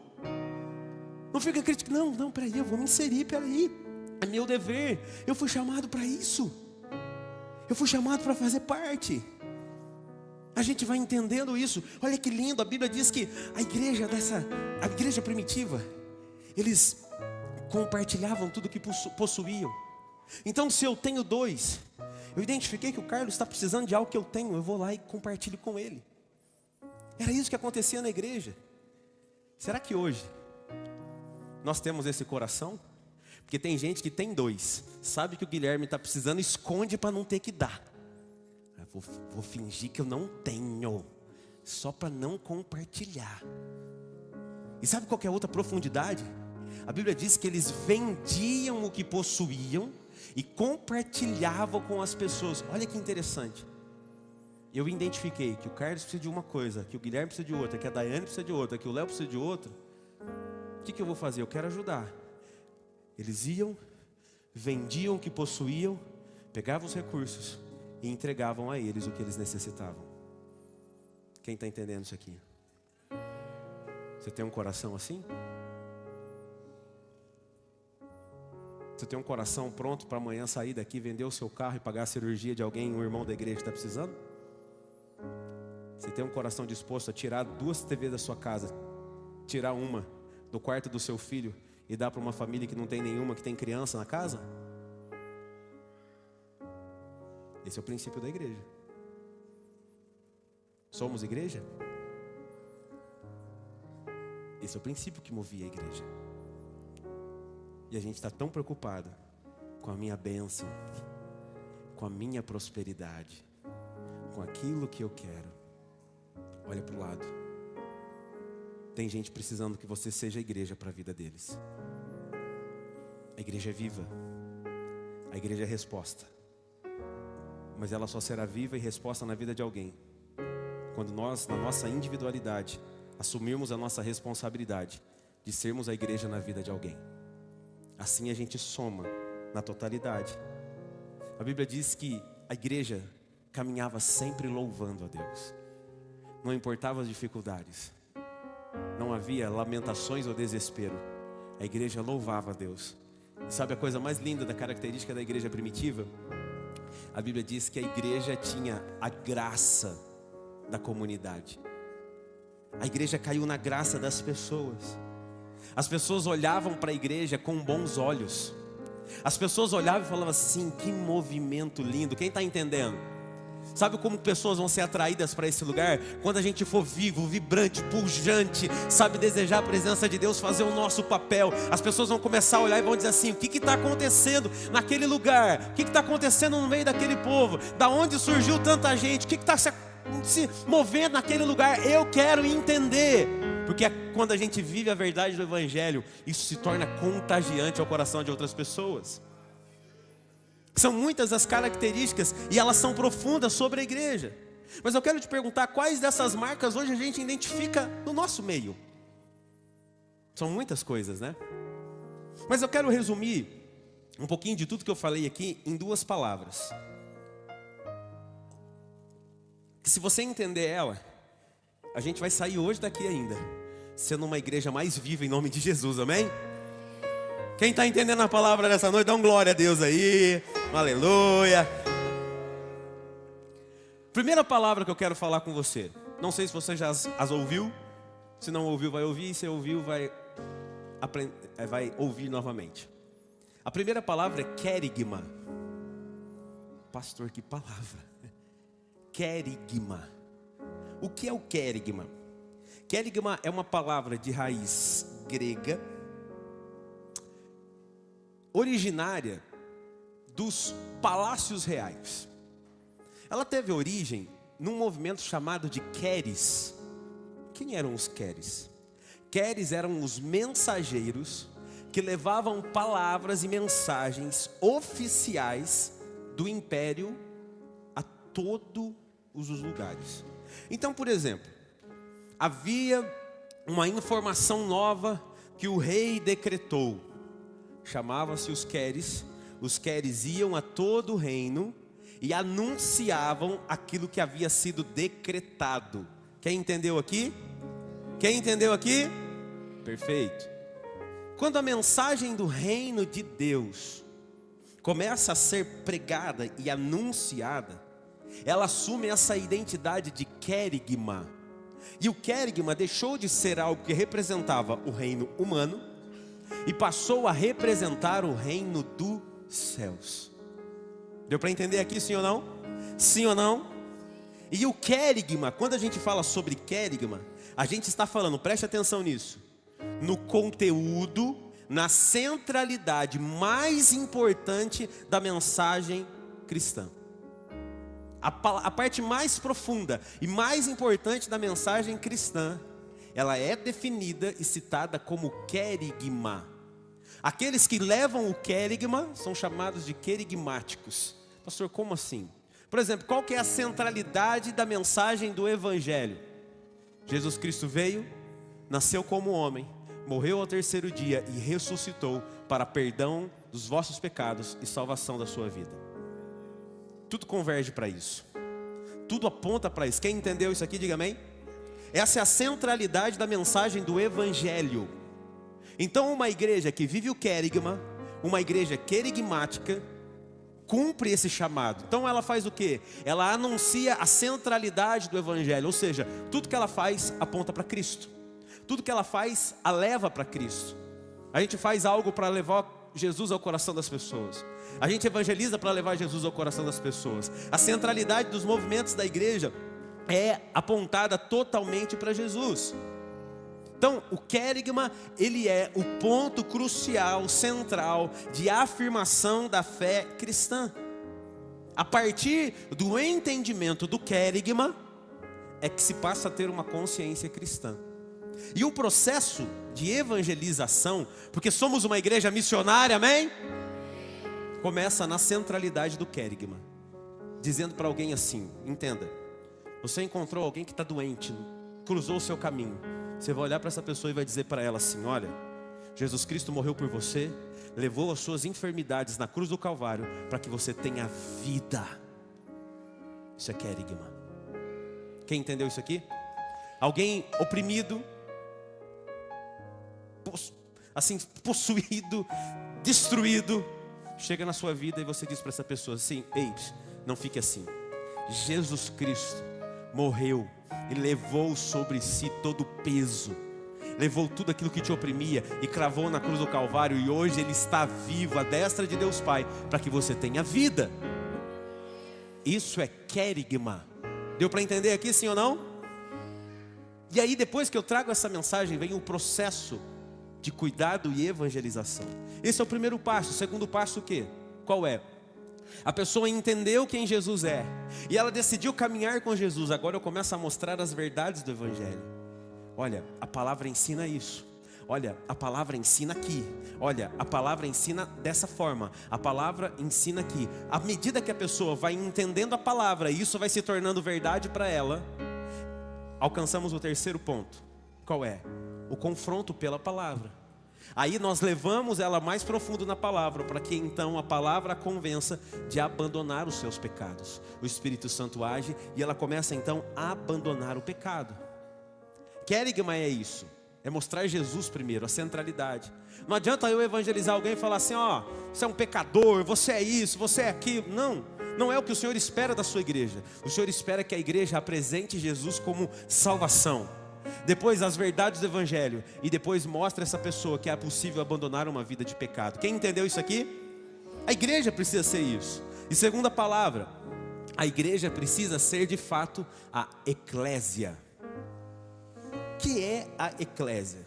Não fica criticando, não, peraí, eu vou me inserir, peraí. É meu dever, eu fui chamado para isso. Eu fui chamado para fazer parte. A gente vai entendendo isso. Olha que lindo, a Bíblia diz que a igreja primitiva, eles compartilhavam tudo que possuíam. Então se eu tenho 2, eu identifiquei que o Carlos está precisando de algo que eu tenho, eu vou lá e compartilho com ele. Era isso que acontecia na igreja. Será que hoje nós temos esse coração? Porque tem gente que tem 2, sabe que o Guilherme está precisando, esconde para não ter que dar. Vou fingir que eu não tenho, só para não compartilhar. E sabe qual que é a outra profundidade? A Bíblia diz que eles vendiam o que possuíam e compartilhavam com as pessoas. Olha que interessante. Eu identifiquei que o Carlos precisa de uma coisa, que o Guilherme precisa de outra, que a Daiane precisa de outra, que o Léo precisa de outra. O que eu vou fazer? Eu quero ajudar. Eles iam, vendiam o que possuíam, pegavam os recursos e entregavam a eles o que eles necessitavam. Quem está entendendo isso aqui? Você tem um coração assim? Você tem um coração pronto para amanhã sair daqui, vender o seu carro e pagar a cirurgia de alguém, um irmão da igreja que está precisando? Você tem um coração disposto a tirar 2 TVs da sua casa, tirar uma do quarto do seu filho e dar para uma família que não tem nenhuma, que tem criança na casa? Esse é o princípio da igreja. Somos igreja? Esse é o princípio que movia a igreja. E a gente está tão preocupado com a minha bênção, com a minha prosperidade, com aquilo que eu quero. Olha para o lado. Tem gente precisando que você seja igreja para a vida deles. A igreja é viva. A igreja é resposta. Mas ela só será viva e resposta na vida de alguém quando nós, na nossa individualidade, assumirmos a nossa responsabilidade de sermos a igreja na vida de alguém. Assim a gente soma na totalidade. A Bíblia diz que a igreja caminhava sempre louvando a Deus. Não importava as dificuldades, não havia lamentações ou desespero. A igreja louvava a Deus. E sabe a coisa mais linda da característica da igreja primitiva? A Bíblia diz que a igreja tinha a graça da comunidade. A igreja caiu na graça das pessoas. As pessoas olhavam para a igreja com bons olhos. As pessoas olhavam e falavam assim: que movimento lindo. Quem está entendendo? Sabe como pessoas vão ser atraídas para esse lugar? Quando a gente for vivo, vibrante, pujante, sabe, desejar a presença de Deus, fazer o nosso papel. As pessoas vão começar a olhar e vão dizer assim: o que está acontecendo naquele lugar? O que está acontecendo no meio daquele povo? Da onde surgiu tanta gente? O que está se movendo naquele lugar? Eu quero entender. Porque quando a gente vive a verdade do Evangelho, isso se torna contagiante ao coração de outras pessoas. São muitas as características e elas são profundas sobre a igreja. Mas eu quero te perguntar, quais dessas marcas hoje a gente identifica no nosso meio? São muitas coisas, né? Mas eu quero resumir um pouquinho de tudo que eu falei aqui em 2 palavras. Que se você entender ela, a gente vai sair hoje daqui ainda sendo uma igreja mais viva em nome de Jesus, amém? Quem está entendendo a palavra dessa noite, dá um glória a Deus aí, aleluia. Primeira palavra que eu quero falar com você, Não sei se você já as ouviu. Se não ouviu, vai ouvir. E se ouviu, vai ouvir novamente. A primeira palavra é querigma. Pastor, que palavra. Querigma. O que é o querigma? Querigma é uma palavra de raiz grega, originária dos palácios reais. Ela teve origem num movimento chamado de queres. Quem eram os queres? Queres eram os mensageiros que levavam palavras e mensagens oficiais do império a todos os lugares. Então, por exemplo, havia uma informação nova que o rei decretou. Chamava-se os queres. Os queres iam a todo o reino e anunciavam aquilo que havia sido decretado. Quem entendeu aqui? Quem entendeu aqui? Perfeito. Quando a mensagem do reino de Deus começa a ser pregada e anunciada, ela assume essa identidade de querigma. E o querigma deixou de ser algo que representava o reino humano e passou a representar o reino dos céus. Deu para entender aqui, sim ou não? Sim ou não? E o querigma, quando a gente fala sobre querigma, a gente está falando, preste atenção nisso, no conteúdo, na centralidade mais importante da mensagem cristã. A parte mais profunda e mais importante da mensagem cristã, ela é definida e citada como querigma. Aqueles que levam o querigma são chamados de querigmáticos. Pastor, como assim? Por exemplo, qual que é a centralidade da mensagem do Evangelho? Jesus Cristo veio, nasceu como homem, morreu ao terceiro dia e ressuscitou para perdão dos vossos pecados e salvação da sua vida. Tudo converge para isso. Tudo aponta para isso. Quem entendeu isso aqui, diga amém. Essa é a centralidade da mensagem do Evangelho. Então uma igreja que vive o querigma, uma igreja querigmática, cumpre esse chamado. Então ela faz o quê? Ela anuncia a centralidade do Evangelho. Ou seja, tudo que ela faz aponta para Cristo. Tudo que ela faz a leva para Cristo. A gente faz algo para levar Jesus ao coração das pessoas. A gente evangeliza para levar Jesus ao coração das pessoas. A centralidade dos movimentos da igreja é apontada totalmente para Jesus. Então, o querigma, ele é o ponto crucial, central, de afirmação da fé cristã. A partir do entendimento do querigma, é que se passa a ter uma consciência cristã. E o processo de evangelização, porque somos uma igreja missionária, amém? Começa na centralidade do querigma, dizendo para alguém assim, entenda, você encontrou alguém que está doente, cruzou o seu caminho, você vai olhar para essa pessoa e vai dizer para ela assim, olha, Jesus Cristo morreu por você, levou as suas enfermidades na cruz do Calvário, para que você tenha vida. Isso é querigma. Quem entendeu isso aqui? Alguém oprimido, assim, possuído, destruído, chega na sua vida e você diz para essa pessoa assim, ei, não fique assim. Jesus Cristo morreu e levou sobre si todo o peso, levou tudo aquilo que te oprimia e cravou na cruz do Calvário, e hoje Ele está vivo à destra de Deus Pai, para que você tenha vida. Isso é querigma. Deu para entender aqui, sim ou não? E aí depois que eu trago essa mensagem, vem o processo de cuidado e evangelização. Esse é o primeiro passo. O segundo passo o quê? Qual é? A pessoa entendeu quem Jesus é e ela decidiu caminhar com Jesus. Agora eu começo a mostrar as verdades do Evangelho. Olha, a palavra ensina isso. Olha, a palavra ensina aqui. Olha, a palavra ensina dessa forma. A palavra ensina aqui. À medida que a pessoa vai entendendo a palavra e isso vai se tornando verdade para ela, alcançamos o terceiro ponto. Qual é? O confronto pela palavra. Aí nós levamos ela mais profundo na palavra, para que então a palavra a convença de abandonar os seus pecados. O Espírito Santo age e ela começa então a abandonar o pecado. Querigma é isso, é mostrar Jesus primeiro, a centralidade. Não adianta eu evangelizar alguém e falar assim, ó, você é um pecador, você é isso, você é aquilo. Não, Não é o que o Senhor espera da sua igreja. O Senhor espera que a igreja apresente Jesus como salvação. Depois as verdades do evangelho. E depois mostra essa pessoa que é possível abandonar uma vida de pecado. Quem entendeu isso aqui? A igreja precisa ser isso. E segunda palavra, a igreja precisa ser de fato a eclésia. O que é a eclésia?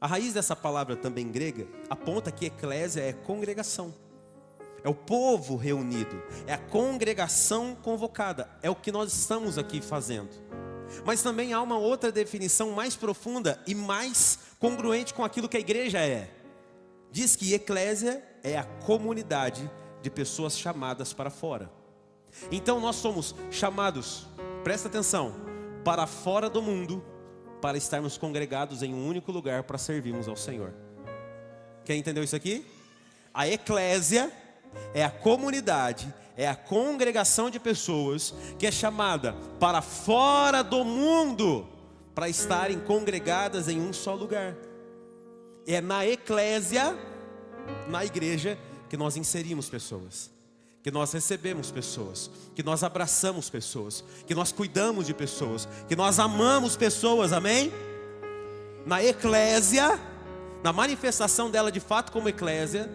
A raiz dessa palavra também grega aponta que eclésia é congregação. É o povo reunido, é a congregação convocada, é o que nós estamos aqui fazendo. Mas também há uma outra definição mais profunda e mais congruente com aquilo que a igreja é. Diz que eclésia é a comunidade de pessoas chamadas para fora. Então nós somos chamados, presta atenção, para fora do mundo, para estarmos congregados em um único lugar para servirmos ao Senhor. Quem entendeu isso aqui? A eclésia é a comunidade, é a congregação de pessoas que é chamada para fora do mundo para estarem congregadas em um só lugar. É na eclésia, na igreja, que nós inserimos pessoas, que nós recebemos pessoas, que nós abraçamos pessoas, que nós cuidamos de pessoas, que nós amamos pessoas, amém? Na eclésia, na manifestação dela de fato como eclésia,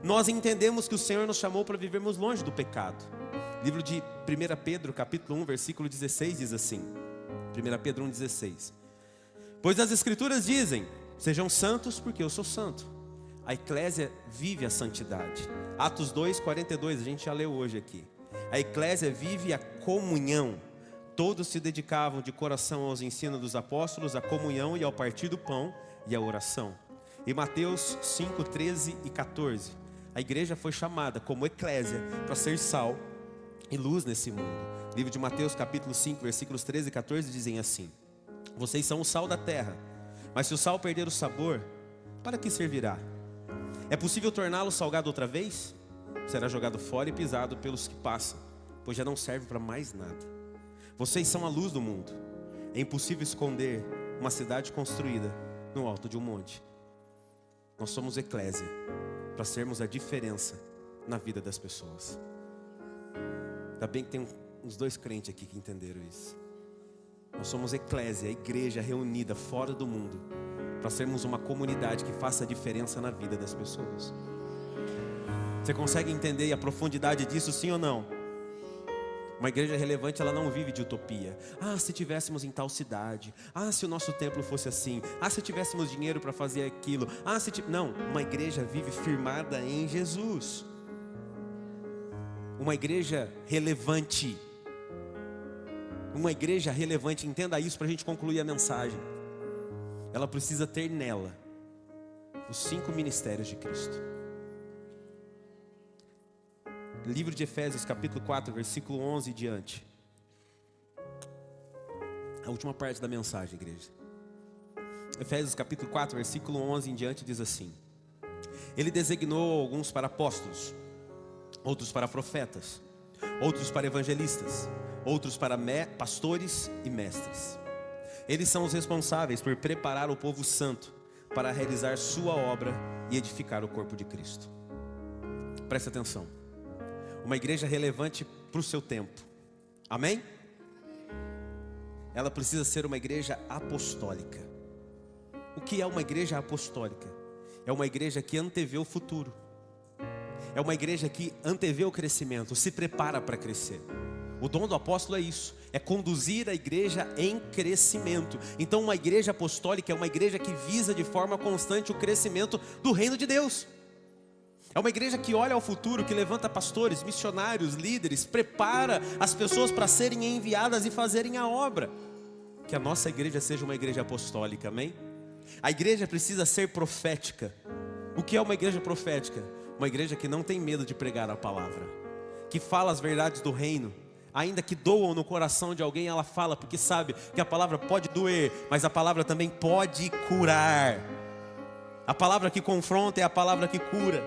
nós entendemos que o Senhor nos chamou para vivermos longe do pecado. Livro de 1 Pedro, capítulo 1, versículo 16 diz assim, 1 Pedro 1,16: Pois as escrituras dizem, sejam santos porque eu sou santo. A eclésia vive a santidade. Atos 2:42, a gente já leu hoje aqui. A eclésia vive a comunhão. Todos se dedicavam de coração aos ensinos dos apóstolos, à comunhão e ao partir do pão e à oração. Em Mateus 5:13 e 14, a igreja foi chamada como eclésia para ser sal e luz nesse mundo. Livro de Mateus capítulo 5, versículos 13 e 14 dizem assim: Vocês são o sal da terra, mas se o sal perder o sabor, para que servirá? É possível torná-lo salgado outra vez? Será jogado fora e pisado pelos que passam, pois já não serve para mais nada. Vocês são a luz do mundo. É impossível esconder uma cidade construída no alto de um monte. Nós somos eclésia para sermos a diferença na vida das pessoas. Ainda bem que tem uns 2 crentes aqui que entenderam isso. Nós somos eclésia, a igreja reunida fora do mundo, para sermos uma comunidade que faça a diferença na vida das pessoas. Você consegue entender a profundidade disso, sim ou não? Uma igreja relevante, ela não vive de utopia. Se tivéssemos em tal cidade. Se o nosso templo fosse assim. Se tivéssemos dinheiro para fazer aquilo. Não, uma igreja vive firmada em Jesus. Uma igreja relevante. Uma igreja relevante, entenda isso para a gente concluir a mensagem. Ela precisa ter nela os 5 ministérios de Cristo. Livro de Efésios, capítulo 4, versículo 11 e diante. A última parte da mensagem, igreja. Efésios, capítulo 4, versículo 11 em diante diz assim: Ele designou alguns para apóstolos, outros para profetas, outros para evangelistas, outros para pastores e mestres. Eles são os responsáveis por preparar o povo santo para realizar sua obra e edificar o corpo de Cristo. Presta atenção. Uma igreja relevante para o seu tempo. Amém? Ela precisa ser uma igreja apostólica. O que é uma igreja apostólica? É uma igreja que antevê o futuro. É uma igreja que antevê o crescimento, se prepara para crescer. O dom do apóstolo é isso, é conduzir a igreja em crescimento. Então uma igreja apostólica é uma igreja que visa de forma constante o crescimento do reino de Deus. É uma igreja que olha ao futuro, que levanta pastores, missionários, líderes, prepara as pessoas para serem enviadas e fazerem a obra. Que a nossa igreja seja uma igreja apostólica, amém? A igreja precisa ser profética. O que é uma igreja profética? Uma igreja que não tem medo de pregar a palavra, que fala as verdades do reino. Ainda que doam no coração de alguém, ela fala, porque sabe que a palavra pode doer, mas a palavra também pode curar. A palavra que confronta é a palavra que cura.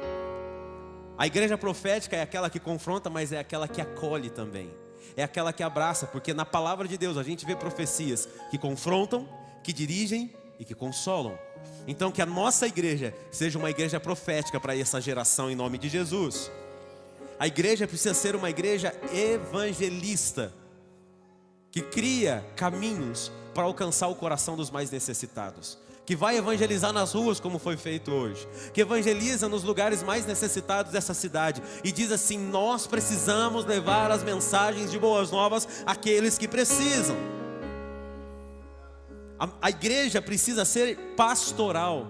A igreja profética é aquela que confronta, mas é aquela que acolhe também. É aquela que abraça, porque na palavra de Deus a gente vê profecias que confrontam, que dirigem e que consolam. Então que a nossa igreja seja uma igreja profética para essa geração em nome de Jesus. A igreja precisa ser uma igreja evangelista, que cria caminhos para alcançar o coração dos mais necessitados, que vai evangelizar nas ruas como foi feito hoje, que evangeliza nos lugares mais necessitados dessa cidade e diz assim: nós precisamos levar as mensagens de boas novas àqueles que precisam. A igreja precisa ser pastoral,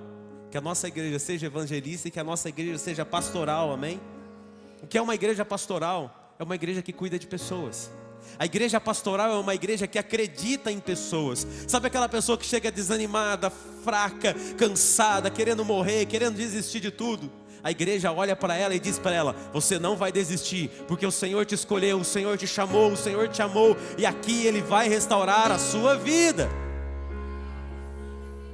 que a nossa igreja seja evangelista e que a nossa igreja seja pastoral, amém? O que é uma igreja pastoral? É uma igreja que cuida de pessoas. A igreja pastoral é uma igreja que acredita em pessoas. Sabe aquela pessoa que chega desanimada, fraca, cansada, querendo morrer, querendo desistir de tudo? A igreja olha para ela e diz para ela: você não vai desistir, porque o Senhor te escolheu, o Senhor te chamou, o Senhor te amou, e aqui Ele vai restaurar a sua vida.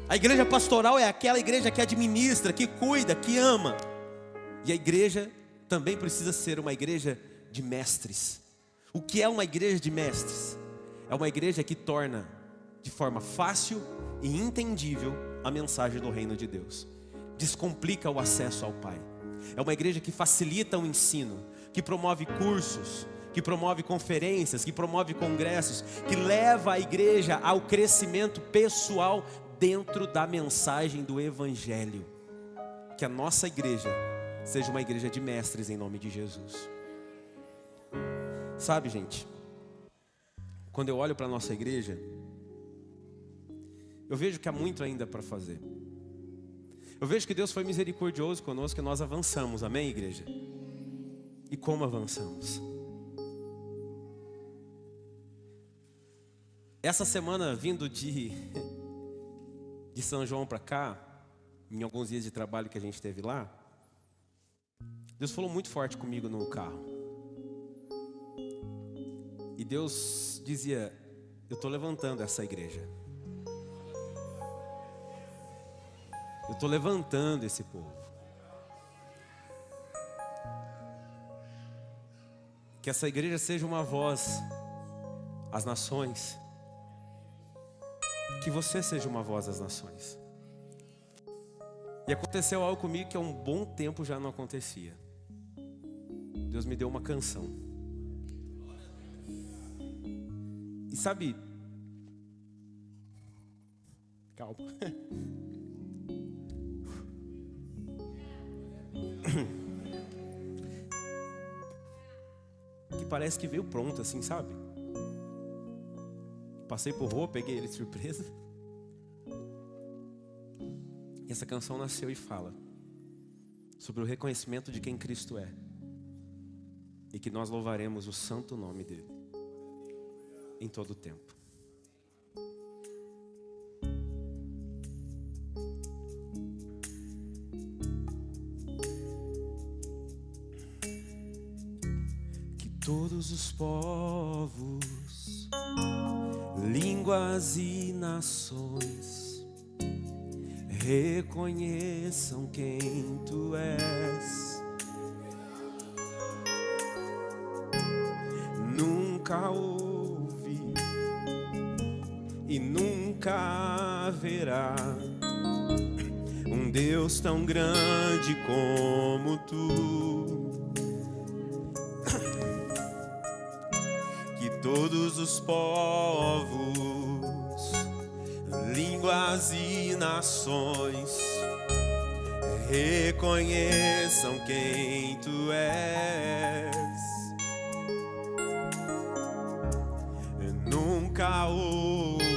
A igreja pastoral é aquela igreja que administra, que cuida, que ama. E a igreja também precisa ser uma igreja de mestres. O que é uma igreja de mestres? É uma igreja que torna de forma fácil e entendível a mensagem do reino de Deus. Descomplica o acesso ao Pai. É uma igreja que facilita o ensino, que promove cursos, que promove conferências, que promove congressos, que leva a igreja ao crescimento pessoal dentro da mensagem do Evangelho. Que a nossa igreja seja uma igreja de mestres em nome de Jesus. Sabe, gente, quando eu olho para a nossa igreja, eu vejo que há muito ainda para fazer. Eu vejo que Deus foi misericordioso conosco e nós avançamos, amém, igreja? E como avançamos? Essa semana, vindo de São João para cá, em alguns dias de trabalho que a gente teve lá, Deus falou muito forte comigo no carro. E Deus dizia: eu estou levantando essa igreja. Eu estou levantando esse povo. Que essa igreja seja uma voz às nações. Que você seja uma voz às nações. E aconteceu algo comigo que há um bom tempo já não acontecia. Deus me deu uma canção. E sabe, calma. Que parece que veio pronto assim, sabe? Passei por rua, peguei ele de surpresa. E essa canção nasceu e fala sobre o reconhecimento de quem Cristo é. E que nós louvaremos o santo nome dele em todo o tempo. Que todos os povos, línguas e nações reconheçam quem tu és. Nunca houve e nunca haverá um Deus tão grande como tu. Que todos os povos, línguas e nações reconheçam quem tu és. Nunca houve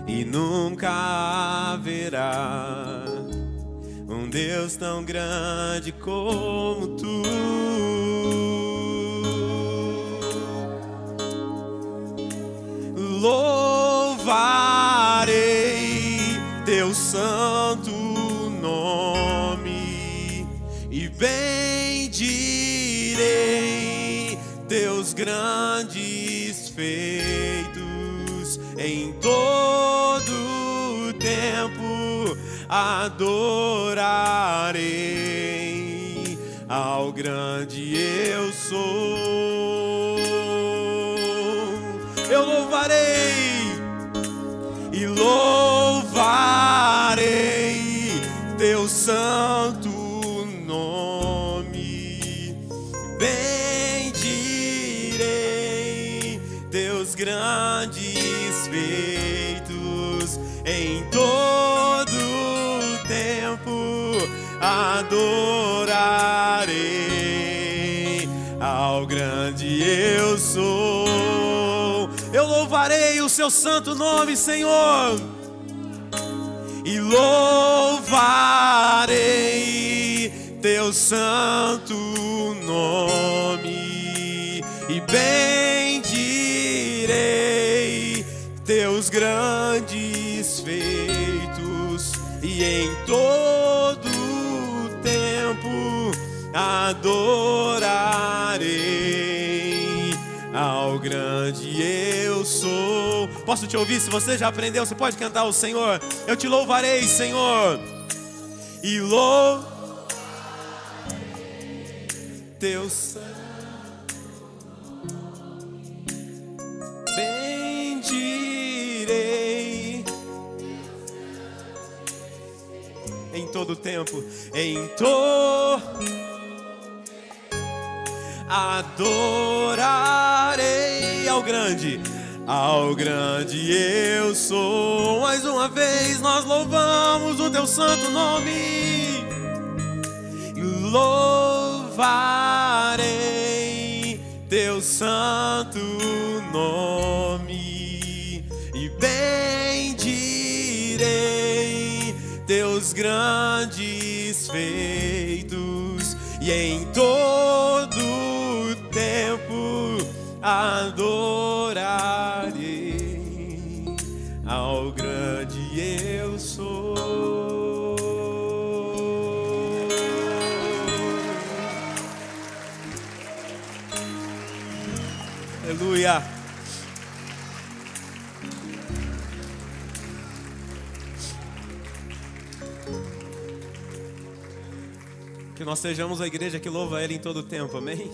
e nunca haverá um Deus tão grande como tu. Louvarei teu santo nome e bendirei teus grandes feitos em todo tempo. Adorarei ao grande eu sou. Eu louvarei e louvarei teu santo nome feitos em todo tempo. Adorarei ao grande eu sou. Eu louvarei o seu santo nome, Senhor, e louvarei teu santo nome, e bendirei teus grandes feitos, e em todo tempo adorarei ao grande eu sou. Posso te ouvir? Se você já aprendeu, você pode cantar ao Senhor. Eu te louvarei, Senhor, e teu santo, bendirei em todo tempo, adorarei ao grande eu sou. Mais uma vez nós louvamos o teu santo nome, louvarei teu santo nome, e bendirei teus grandes feitos, e em todo tempo adorarei ao grande eu sou. Aleluia. Que nós sejamos a igreja que louva Ele em todo tempo, amém?